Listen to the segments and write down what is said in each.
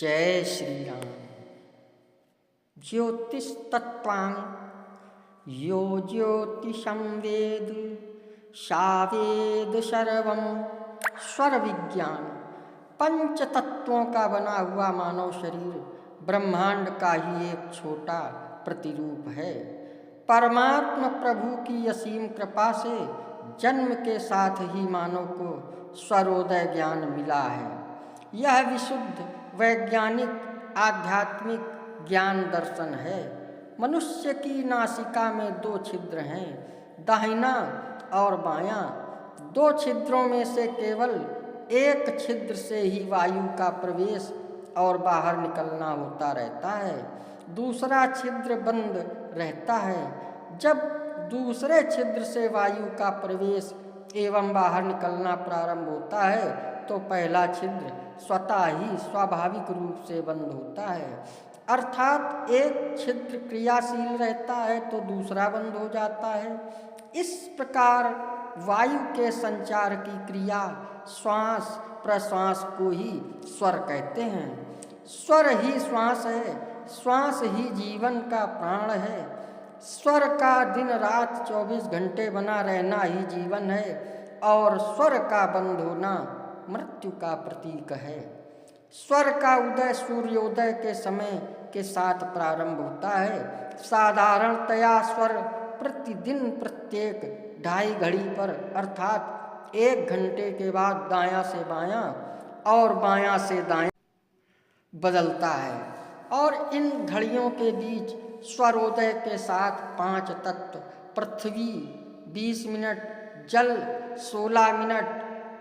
जय श्री राम। ज्योतिस्तत्त्वां यो ज्योतिषं वेद सा वेद सर्वं। स्वर विज्ञान पंच तत्वों का बना हुआ मानव शरीर ब्रह्मांड का ही एक छोटा प्रतिरूप है। परमात्मा प्रभु की असीम कृपा से जन्म के साथ ही मानव को स्वरोदय ज्ञान मिला है। यह विशुद्ध वैज्ञानिक आध्यात्मिक ज्ञान दर्शन है। मनुष्य की नासिका में दो छिद्र हैं, दाहिना और बायां। दो छिद्रों में से केवल एक छिद्र से ही वायु का प्रवेश और बाहर निकलना होता रहता है, दूसरा छिद्र बंद रहता है। जब दूसरे छिद्र से वायु का प्रवेश एवं बाहर निकलना प्रारंभ होता है तो पहला छिद्र स्वतः ही स्वाभाविक रूप से बंद होता है, अर्थात एक छिद्र क्रियाशील रहता है तो दूसरा बंद हो जाता है। इस प्रकार वायु के संचार की क्रिया श्वास प्रश्वास को ही स्वर कहते हैं। स्वर ही श्वास है, श्वास ही जीवन का प्राण है। स्वर का दिन रात 24 घंटे बना रहना ही जीवन है और स्वर का बंद होना मृत्यु का प्रतीक है। स्वर का उदय सूर्योदय के समय के साथ प्रारंभ होता है। साधारणतया स्वर प्रतिदिन प्रत्येक 2.5 घड़ी पर अर्थात 1 घंटे के बाद दायां से बायां और बायां से दायां बदलता है और इन घड़ियों के बीच स्वरोदय के साथ 5 तत्व पृथ्वी 20 मिनट, जल 16 मिनट,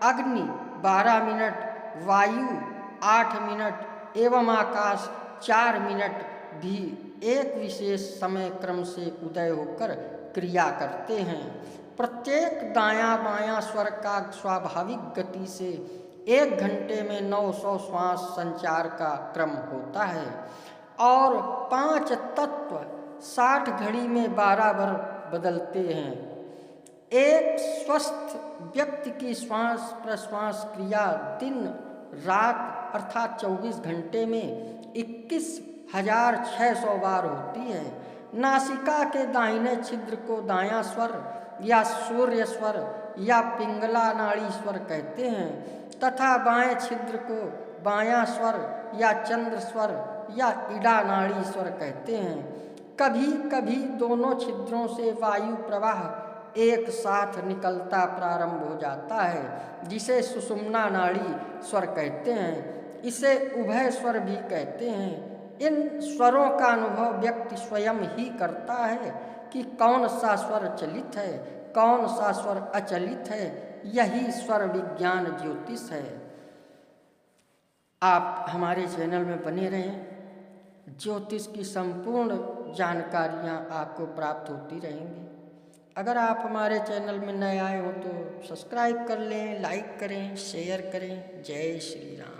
अग्नि 12 मिनट, वायु 8 मिनट एवं आकाश 4 मिनट भी एक विशेष समय क्रम से उदय होकर क्रिया करते हैं। प्रत्येक दायां बायां स्वर का स्वाभाविक गति से 1 घंटे में 900 श्वास संचार का क्रम होता है और 5 तत्व 60 घड़ी में 12 बार बदलते हैं। एक स्वस्थ व्यक्ति की श्वास प्रश्वास क्रिया दिन रात अर्थात 24 घंटे में 21,600 बार होती है। नासिका के दाहिने छिद्र को दायां स्वर या सूर्य स्वर या पिंगला नाड़ी स्वर कहते हैं तथा बाएं छिद्र को बायां स्वर या चंद्र स्वर या इड़ा नाड़ी स्वर कहते हैं। कभी कभी दोनों छिद्रों से वायु प्रवाह एक साथ निकलता प्रारंभ हो जाता है जिसे सुषुम्ना नाड़ी स्वर कहते हैं। इसे उभय स्वर भी कहते हैं। इन स्वरों का अनुभव व्यक्ति स्वयं ही करता है कि कौन सा स्वर चलित है, कौन सा स्वर अचलित है। यही स्वर विज्ञान ज्योतिष है। आप हमारे चैनल में बने रहें, ज्योतिष की संपूर्ण जानकारियाँ आपको प्राप्त होती रहेंगी। अगर आप हमारे चैनल में नए आए हो तो सब्सक्राइब कर लें, लाइक करें, शेयर करें। जय श्री राम।